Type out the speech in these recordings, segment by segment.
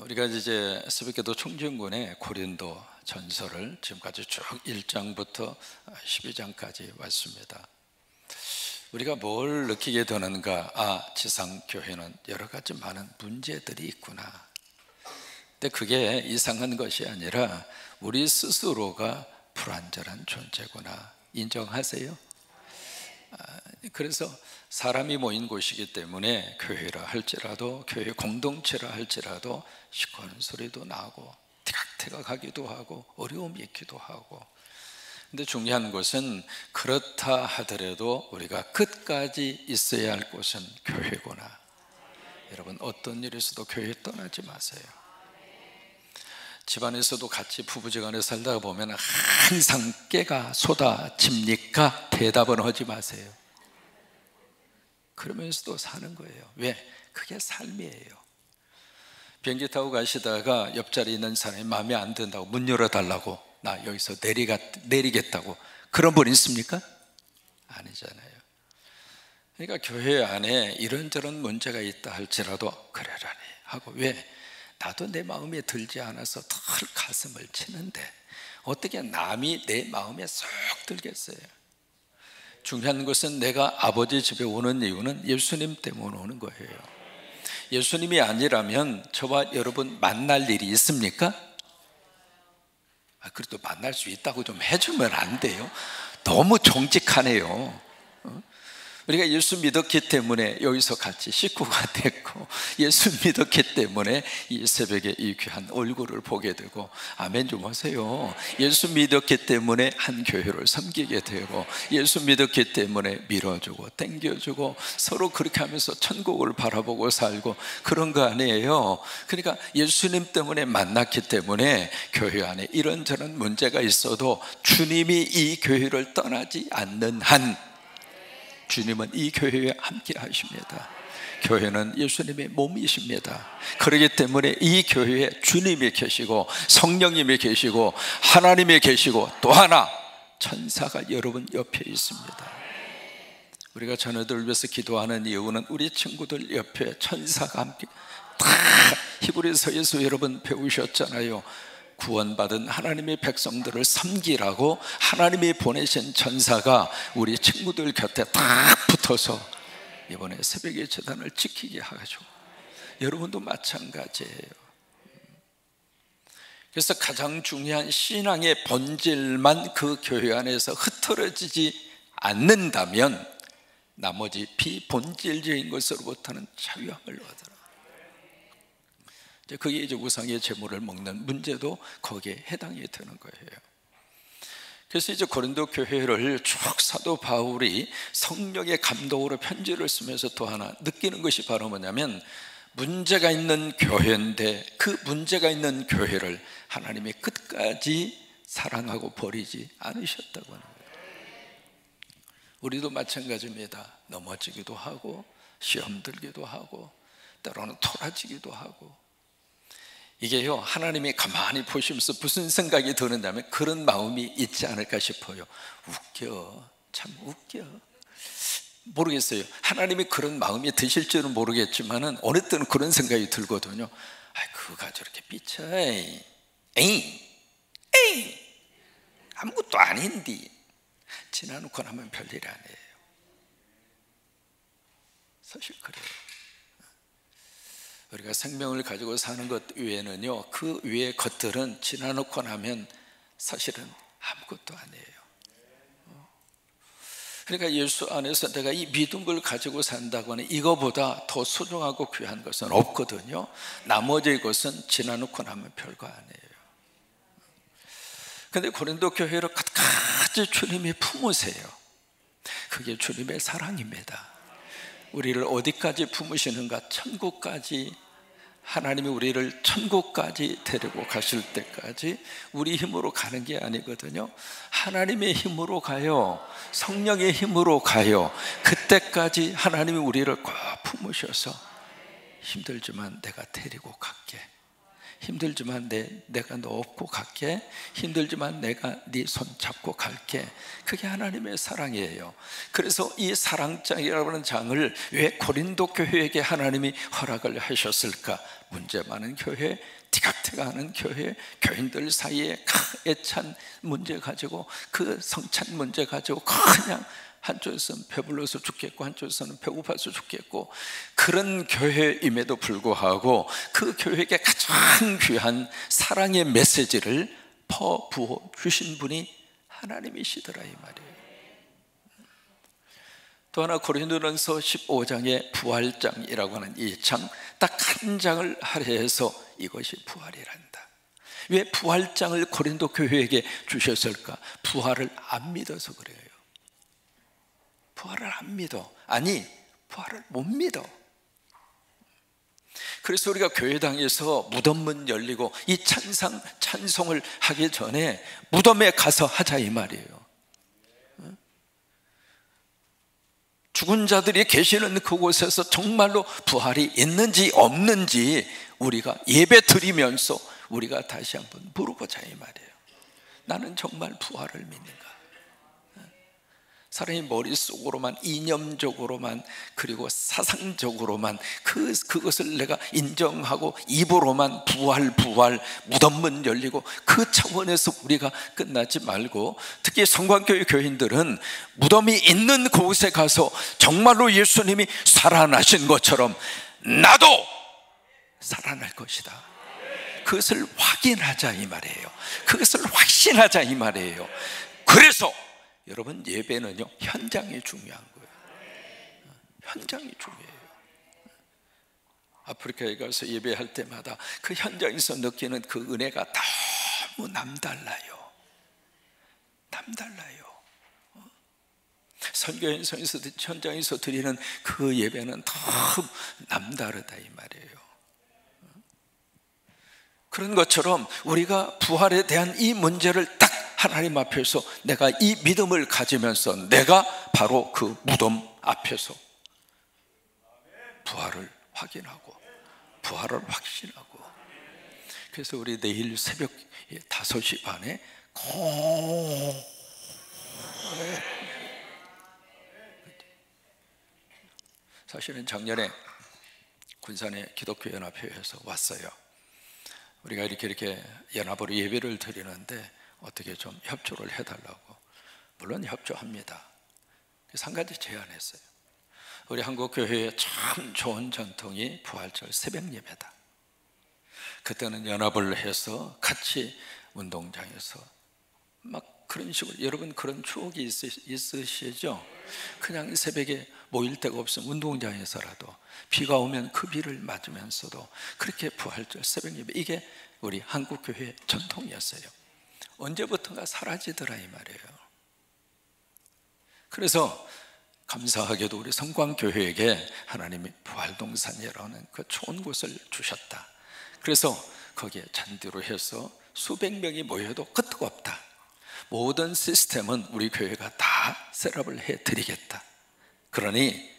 우리가 이제 새벽기도 총진군의 고린도 전서를 지금까지 쭉 1장부터 12장까지 왔습니다. 우리가 뭘 느끼게 되는가? 지상교회는 여러 가지 많은 문제들이 있구나. 근데 그게 이상한 것이 아니라 우리 스스로가 불완전한 존재구나. 인정하세요? 그래서 사람이 모인 곳이기 때문에 교회라 할지라도, 교회 공동체라 할지라도 시끄러운 소리도 나고 티각티각하기도 하고 어려움이 있기도 하고. 근데 중요한 것은 그렇다 하더라도 우리가 끝까지 있어야 할 곳은 교회구나. 여러분, 어떤 일이 있어도 교회 떠나지 마세요. 집안에서도 같이 부부지간에 살다가 보면 항상 깨가 쏟아집니까? 대답은 하지 마세요. 그러면서도 사는 거예요. 왜? 그게 삶이에요. 비행기 타고 가시다가 옆자리에 있는 사람이 마음에 안 든다고 문 열어달라고, 나 여기서 내리겠다고 그런 분 있습니까? 아니잖아요. 그러니까 교회 안에 이런저런 문제가 있다 할지라도 그러려니 하고, 왜? 나도 내 마음에 들지 않아서 덜 가슴을 치는데 어떻게 남이 내 마음에 쏙 들겠어요? 중요한 것은 내가 아버지 집에 오는 이유는 예수님 때문에 오는 거예요. 예수님이 아니라면 저와 여러분 만날 일이 있습니까? 그래도 만날 수 있다고 좀 해주면 안 돼요? 너무 정직하네요. 우리가 예수 믿었기 때문에 여기서 같이 식구가 됐고, 예수 믿었기 때문에 이 새벽에 이 귀한 얼굴을 보게 되고, 아멘 좀 하세요. 예수 믿었기 때문에 한 교회를 섬기게 되고, 예수 믿었기 때문에 밀어주고 땡겨주고 서로 그렇게 하면서 천국을 바라보고 살고 그런 거 아니에요. 그러니까 예수님 때문에 만났기 때문에 교회 안에 이런저런 문제가 있어도 주님이 이 교회를 떠나지 않는 한 주님은 이 교회에 함께 하십니다. 교회는 예수님의 몸이십니다. 그렇기 때문에 이 교회에 주님이 계시고 성령님이 계시고 하나님이 계시고 또 하나 천사가 여러분 옆에 있습니다. 우리가 자녀들을 위해서 기도하는 이유는 우리 친구들 옆에 천사가 함께, 다 히브리서에서 여러분 배우셨잖아요. 구원받은 하나님의 백성들을 섬기라고 하나님이 보내신 천사가 우리 친구들 곁에 딱 붙어서 이번에 새벽의 제단을 지키게 하죠. 여러분도 마찬가지예요. 그래서 가장 중요한 신앙의 본질만 그 교회 안에서 흐트러지지 않는다면 나머지 비본질적인 것으로부터는 자유함을 얻어라. 그게 이제 우상의 제물을 먹는 문제도 거기에 해당이 되는 거예요. 그래서 이제 고린도 교회를 쭉 사도 바울이 성령의 감동으로 편지를 쓰면서 또 하나 느끼는 것이 바로 뭐냐면, 문제가 있는 교회인데 그 문제가 있는 교회를 하나님이 끝까지 사랑하고 버리지 않으셨다고 하는 거예요. 우리도 마찬가지입니다. 넘어지기도 하고 시험 들기도 하고 때로는 토라지기도 하고. 이게요, 하나님이 가만히 보시면서 무슨 생각이 드는다면 그런 마음이 있지 않을까 싶어요. 웃겨, 참 웃겨. 모르겠어요. 하나님이 그런 마음이 드실 줄은 모르겠지만은 어느 때는 그런 생각이 들거든요. 그가 저렇게 삐쳐, 에이 아무것도 아닌데 지나놓고 나면 별일 아니에요. 사실 그래요. 우리가 생명을 가지고 사는 것 외에는요, 그 외의 것들은 지나놓고 나면 사실은 아무것도 아니에요. 그러니까 예수 안에서 내가 이 믿음을 가지고 산다고 하는 이거보다 더 소중하고 귀한 것은 없거든요. 나머지 것은 지나놓고 나면 별거 아니에요. 그런데 고린도 교회를 끝까지 주님이 품으세요. 그게 주님의 사랑입니다. 우리를 어디까지 품으시는가? 천국까지. 하나님이 우리를 천국까지 데리고 가실 때까지 우리 힘으로 가는 게 아니거든요. 하나님의 힘으로 가요. 성령의 힘으로 가요. 그때까지 하나님이 우리를 꼭 품으셔서 힘들지만 내가 데리고 갈게. 힘들지만 내가 너 업고 갈게. 힘들지만 내가 네 손 잡고 갈게. 그게 하나님의 사랑이에요. 그래서 이 사랑장이라고 하는 장을 왜 고린도 교회에게 하나님이 허락을 하셨을까? 문제 많은 교회, 티격태격하는 교회, 교인들 사이에 애찬 문제 가지고, 그 성찬 문제 가지고 그냥 한쪽에서는 배불러서 죽겠고 한쪽에서는 배고파서 죽겠고, 그런 교회임에도 불구하고 그 교회에게 가장 귀한 사랑의 메시지를 퍼부어 주신 분이 하나님이시더라, 이 말이에요. 또 하나, 고린도전서 15장의 부활장이라고 하는 이 장, 딱 한 장을 할애해서 이것이 부활이란다. 왜 부활장을 고린도 교회에게 주셨을까? 부활을 안 믿어서 그래요. 부활을 안 믿어. 아니, 부활을 못 믿어. 그래서 우리가 교회당에서 무덤문 열리고 이 찬송을 하기 전에 무덤에 가서 하자, 이 말이에요. 죽은 자들이 계시는 그곳에서 정말로 부활이 있는지 없는지 우리가 예배 드리면서 우리가 다시 한번 물어보자, 이 말이에요. 나는 정말 부활을 믿는가? 사람이 머릿속으로만, 이념적으로만, 그리고 사상적으로만 그것을 내가 인정하고 입으로만 부활, 무덤문 열리고 그 차원에서 우리가 끝나지 말고, 특히 성광교회 교인들은 무덤이 있는 곳에 가서 정말로 예수님이 살아나신 것처럼 나도 살아날 것이다, 그것을 확인하자, 이 말이에요. 그것을 확신하자, 이 말이에요. 그래서 여러분, 예배는요, 현장이 중요한 거예요. 현장이 중요해요. 아프리카에 가서 예배할 때마다 그 현장에서 느끼는 그 은혜가 너무 남달라요. 남달라요. 선교 현장에서 드리는 그 예배는 너무 남다르다, 이 말이에요. 그런 것처럼 우리가 부활에 대한 이 문제를 딱 하나님 앞에서 내가 이 믿음을 가지면서 내가 바로 그 무덤 앞에서 부활을 확인하고 부활을 확신하고, 그래서 우리 내일 새벽 5시 반에 사실은 작년에 군산의 기독교 연합회에서 왔어요. 우리가 이렇게 연합으로 예배를 드리는데 어떻게 좀 협조를 해달라고. 물론 협조합니다. 그래서 한 가지 제안했어요. 우리 한국교회에 참 좋은 전통이 부활절 새벽 예배다. 그때는 연합을 해서 같이 운동장에서 막 그런 식으로, 여러분 그런 추억이 있으시죠? 그냥 새벽에 모일 데가 없으면 운동장에서라도 비가 오면 그 비를 맞으면서도 그렇게 부활절 새벽 예배, 이게 우리 한국교회의 전통이었어요. 언제부턴가 사라지더라, 이 말이에요. 그래서 감사하게도 우리 성광교회에게 하나님이 부활동산이라는 그 좋은 곳을 주셨다. 그래서 거기에 잔디로 해서 수백 명이 모여도 끄떡 없다. 모든 시스템은 우리 교회가 다 셋업을 해드리겠다. 그러니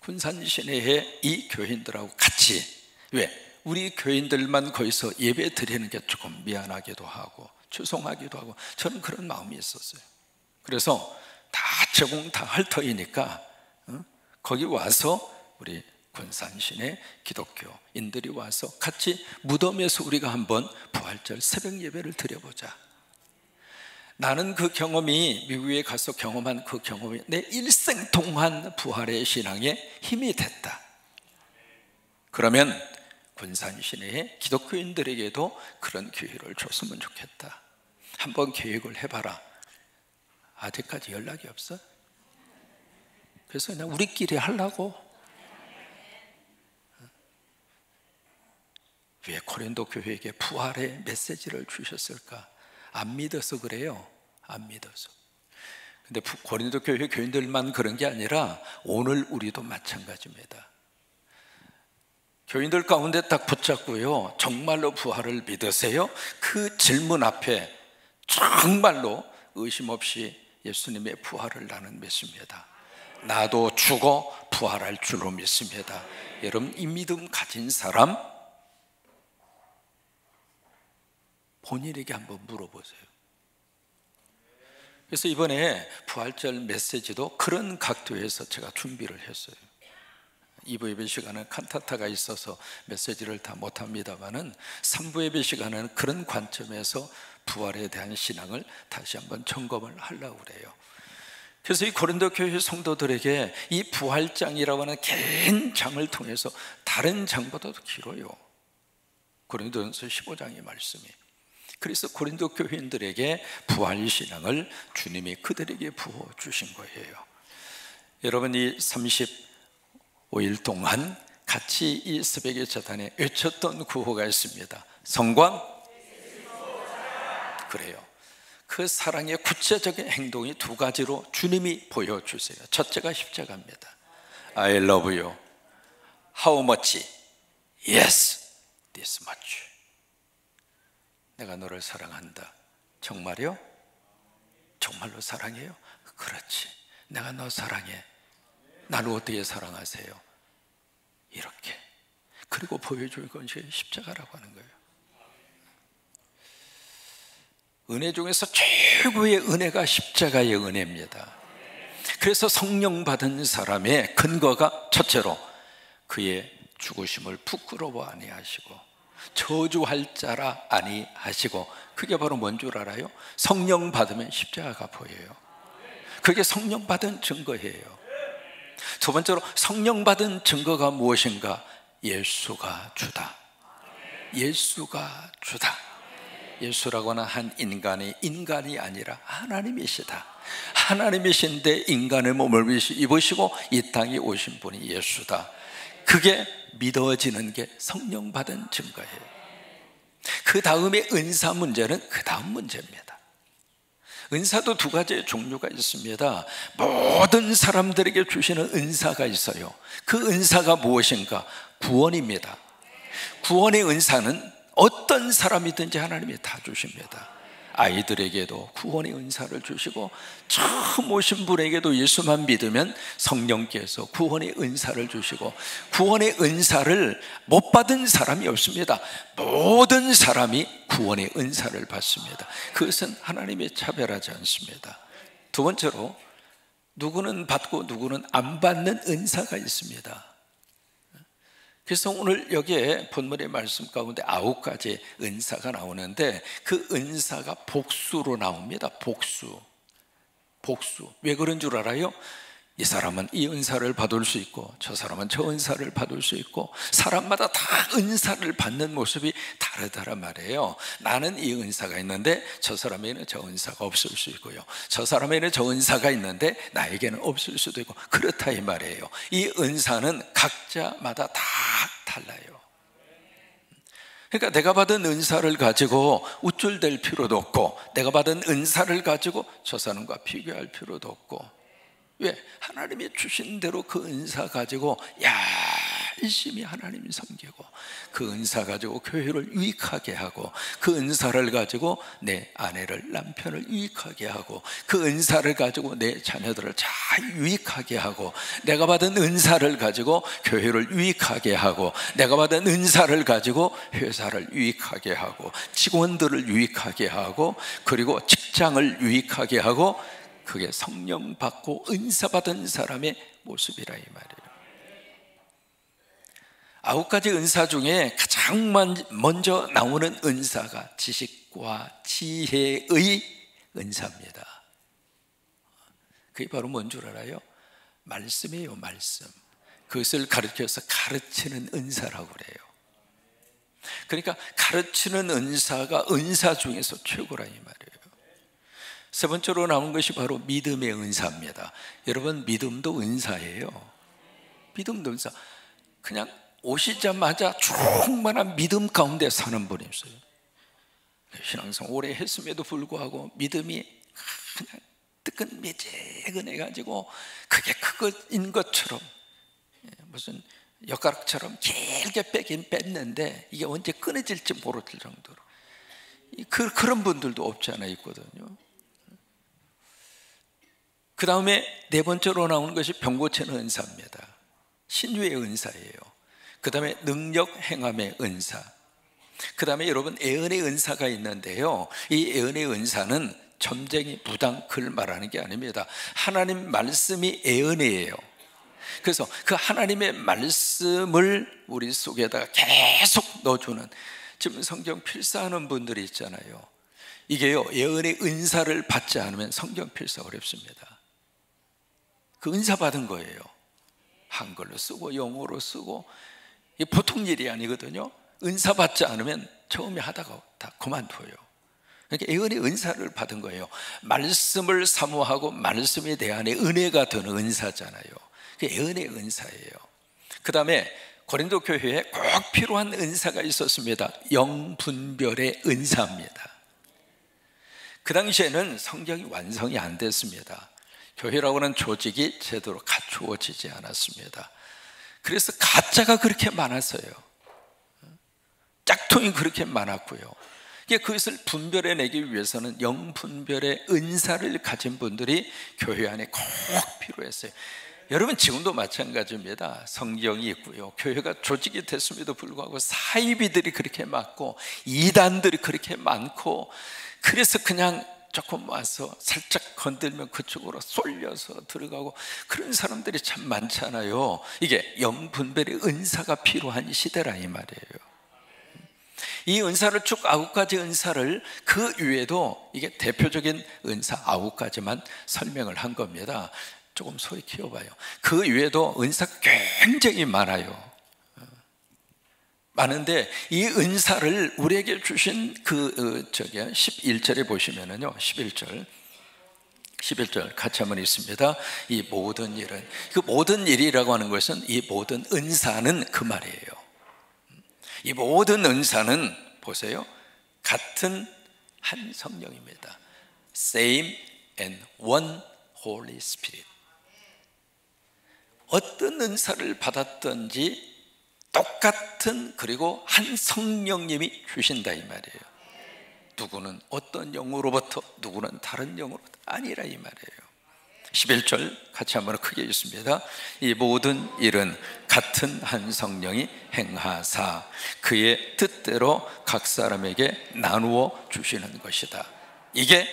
군산 시내의 이 교인들하고 같이, 왜? 우리 교인들만 거기서 예배 드리는 게 조금 미안하기도 하고 죄송하기도 하고, 저는 그런 마음이 있었어요. 그래서 다 제공 다 할 터이니까 거기 와서 우리 군산 시내 기독교인들이 와서 같이 무덤에서 우리가 한번 부활절 새벽 예배를 드려보자. 나는 그 경험이, 미국에 가서 경험한 그 경험이 내 일생 동안 부활의 신앙에 힘이 됐다. 그러면 군산 시내의 기독교인들에게도 그런 기회를 줬으면 좋겠다. 한번 계획을 해봐라. 아직까지 연락이 없어? 그래서 그냥 우리끼리 하려고. 왜 고린도 교회에게 부활의 메시지를 주셨을까? 안 믿어서 그래요. 안 믿어서. 근데 고린도 교회 교인들만 그런 게 아니라 오늘 우리도 마찬가지입니다. 교인들 가운데 딱 붙잡고요, 정말로 부활을 믿으세요? 그 질문 앞에 정말로 의심 없이 예수님의 부활을 나는 믿습니다. 나도 죽어 부활할 줄로 믿습니다. 여러분, 이 믿음 가진 사람 본인에게 한번 물어보세요. 그래서 이번에 부활절 메시지도 그런 각도에서 제가 준비를 했어요. 2부 예배 시간은 칸타타가 있어서 메시지를 다 못합니다만은 3부 예배 시간은 그런 관점에서 부활에 대한 신앙을 다시 한번 점검을 하려고 그래요. 그래서 이 고린도 교회 성도들에게 이 부활장이라고 하는 긴 장을 통해서 다른 장보다도 길어요. 고린도전서 15장의 말씀이. 그래서 고린도 교회인들에게 부활 신앙을 주님이 그들에게 부어주신 거예요. 여러분, 이 35일 동안 같이 이 새벽의 재단에 외쳤던 구호가 있습니다. 성광, 그래요. 그 사랑의 구체적인 행동이 두 가지로 주님이 보여주세요. 첫째가 십자가입니다. I love you. How much? Yes, this much. 내가 너를 사랑한다. 정말요? 정말로 사랑해요? 그렇지. 내가 너 사랑해. 나를 어떻게 사랑하세요? 이렇게. 그리고 보여줄 것이 십자가라고 하는 거예요. 은혜 중에서 최고의 은혜가 십자가의 은혜입니다. 그래서 성령 받은 사람의 근거가 첫째로 그의 죽으심을 부끄러워 아니하시고 저주할 자라 아니하시고, 그게 바로 뭔 줄 알아요? 성령 받으면 십자가가 보여요. 그게 성령 받은 증거예요. 두 번째로 성령 받은 증거가 무엇인가? 예수가 주다. 예수가 주다. 예수라고 하는 한 인간이 아니라 하나님이시다. 하나님이신데 인간의 몸을 입으시고 이 땅에 오신 분이 예수다. 그게 믿어지는 게 성령 받은 증거예요. 그 다음에 은사 문제는 그 다음 문제입니다. 은사도 두 가지의 종류가 있습니다. 모든 사람들에게 주시는 은사가 있어요. 그 은사가 무엇인가? 구원입니다. 구원의 은사는 어떤 사람이든지 하나님이 다 주십니다. 아이들에게도 구원의 은사를 주시고, 처음 오신 분에게도 예수만 믿으면 성령께서 구원의 은사를 주시고, 구원의 은사를 못 받은 사람이 없습니다. 모든 사람이 구원의 은사를 받습니다. 그것은 하나님이 차별하지 않습니다. 두 번째로 누구는 받고 누구는 안 받는 은사가 있습니다. 그래서 오늘 여기에 본문의 말씀 가운데 9가지 은사가 나오는데, 그 은사가 복수로 나옵니다. 복수. 왜 그런 줄 알아요? 이 사람은 이 은사를 받을 수 있고 저 사람은 저 은사를 받을 수 있고, 사람마다 다 은사를 받는 모습이 다르다란 말이에요. 나는 이 은사가 있는데 저 사람에게는 저 은사가 없을 수 있고요, 저 사람에게는 저 은사가 있는데 나에게는 없을 수도 있고, 그렇다 이 말이에요. 이 은사는 각자마다 다 달라요. 그러니까 내가 받은 은사를 가지고 우쭐댈 필요도 없고, 내가 받은 은사를 가지고 저 사람과 비교할 필요도 없고. 왜? 하나님이 주신 대로 그 은사 가지고 열심히 하나님 섬기고, 그 은사 가지고 교회를 유익하게 하고, 그 은사를 가지고 내 아내를, 남편을 유익하게 하고, 그 은사를 가지고 내 자녀들을 잘 유익하게 하고, 내가 받은 은사를 가지고 교회를 유익하게 하고, 내가 받은 은사를 가지고 회사를 유익하게 하고, 직원들을 유익하게 하고, 그리고 직장을 유익하게 하고, 그게 성령 받고 은사 받은 사람의 모습이라 이 말이에요. 9가지 은사 중에 가장 먼저 나오는 은사가 지식과 지혜의 은사입니다. 그게 바로 뭔 줄 알아요? 말씀이에요. 말씀. 그것을 가르쳐서 가르치는 은사라고 그래요. 그러니까 가르치는 은사가 은사 중에서 최고라 이 말이에요. 세 번째로 나온 것이 바로 믿음의 은사입니다. 여러분, 믿음도 은사예요. 믿음도 은사. 그냥 오시자마자 충만한 믿음 가운데 사는 분이 있어요. 신앙생활 오래 했음에도 불구하고 믿음이 그냥 뜨끈매재근해가지고 그게 그것인 것처럼, 무슨 엿가락처럼 길게 빼긴 뺐는데 이게 언제 끊어질지 모를 정도로 그런 분들도 없지 않아 있거든요. 그 다음에 네 번째로 나오는 것이 병 고치는 은사입니다. 신유의 은사예요. 그 다음에 능력 행함의 은사. 그 다음에 여러분, 예언의 은사가 있는데요, 이 예언의 은사는 점쟁이, 무당, 글 말하는 게 아닙니다. 하나님 말씀이 예언이에요. 그래서 그 하나님의 말씀을 우리 속에다가 계속 넣어주는, 지금 성경 필사하는 분들이 있잖아요. 이게요, 예언의 은사를 받지 않으면 성경 필사 어렵습니다. 그 은사 받은 거예요. 한글로 쓰고 영어로 쓰고, 이게 보통 일이 아니거든요. 은사 받지 않으면 처음에 하다가 다 그만둬요. 그러니까 예언의 은사를 받은 거예요. 말씀을 사모하고 말씀에 대한 은혜가 드는 은사잖아요. 그게 예언의 은사예요. 그 다음에 고린도 교회에 꼭 필요한 은사가 있었습니다. 영분별의 은사입니다. 그 당시에는 성경이 완성이 안 됐습니다. 교회라고 하는 조직이 제대로 갖추어지지 않았습니다. 그래서 가짜가 그렇게 많았어요. 짝퉁이 그렇게 많았고요. 그것을 분별해내기 위해서는 영분별의 은사를 가진 분들이 교회 안에 꼭 필요했어요. 여러분, 지금도 마찬가지입니다. 성경이 있고요, 교회가 조직이 됐음에도 불구하고 사이비들이 그렇게 많고 이단들이 그렇게 많고, 그래서 그냥 조금 와서 살짝 건들면 그쪽으로 쏠려서 들어가고, 그런 사람들이 참 많잖아요. 이게 영분별의 은사가 필요한 시대라 이 말이에요. 이 은사를 쭉 9가지 은사를, 그 위에도 이게 대표적인 은사 9가지만 설명을 한 겁니다. 조금 소위 키워봐요. 그 위에도 은사가 굉장히 많아요. 많은데 이 은사를 우리에게 주신 11절에 보시면은요, 11절 같이 한번 있습니다. 이 모든 일은, 그 모든 일이라고 하는 것은 이 모든 은사는 그 말이에요. 이 모든 은사는 보세요, 같은 한 성령입니다. Same and one Holy Spirit. 어떤 은사를 받았든지 똑같은, 그리고 한 성령님이 주신다 이 말이에요. 누구는 어떤 영으로부터, 누구는 다른 영으로부터 아니라 이 말이에요. 11절 같이 한번 크게 읽습니다. 이 모든 일은 같은 한 성령이 행하사 그의 뜻대로 각 사람에게 나누어 주시는 것이다. 이게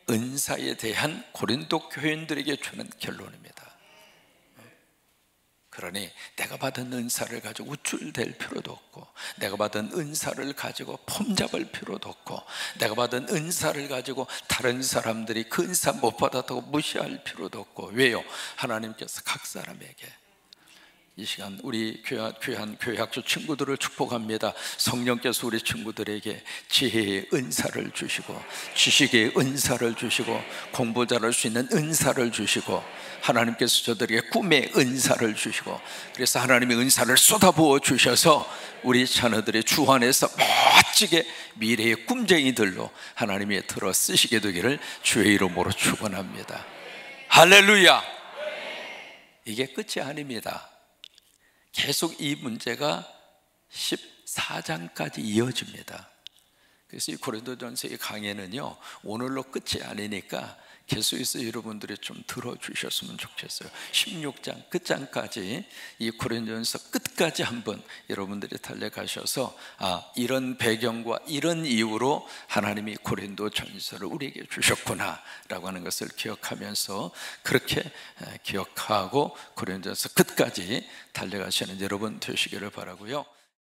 은사에 대한 고린도 교인들에게 주는 결론입니다. 그러니 내가 받은 은사를 가지고 우쭐댈 필요도 없고, 내가 받은 은사를 가지고 폼잡을 필요도 없고, 내가 받은 은사를 가지고 다른 사람들이 그 은사 못 받았다고 무시할 필요도 없고. 왜요? 하나님께서 각 사람에게, 이 시간 우리 귀한 교회학교 친구들을 축복합니다. 성령께서 우리 친구들에게 지혜의 은사를 주시고, 지식의 은사를 주시고, 공부 잘할 수 있는 은사를 주시고, 하나님께서 저들에게 꿈의 은사를 주시고, 그래서 하나님의 은사를 쏟아부어 주셔서 우리 자녀들의 주 안에서 멋지게 미래의 꿈쟁이들로 하나님이 들어 쓰시게 되기를 주의 이름으로 축원합니다. 할렐루야. 이게 끝이 아닙니다. 계속 이 문제가 14장까지 이어집니다. 그래서 이 고린도전서의 강해는요, 오늘로 끝이 아니니까 계속해서 여러분들이 좀 들어주셨으면 좋겠어요. 16장 끝장까지, 이 고린도전서 끝까지 한번 여러분들이 달려가셔서, 이런 배경과 이런 이유로 하나님이 고린도전서를 우리에게 주셨구나 라고 하는 것을 기억하면서, 그렇게 기억하고 고린도전서 끝까지 달려가시는 여러분 되시기를 바라고요.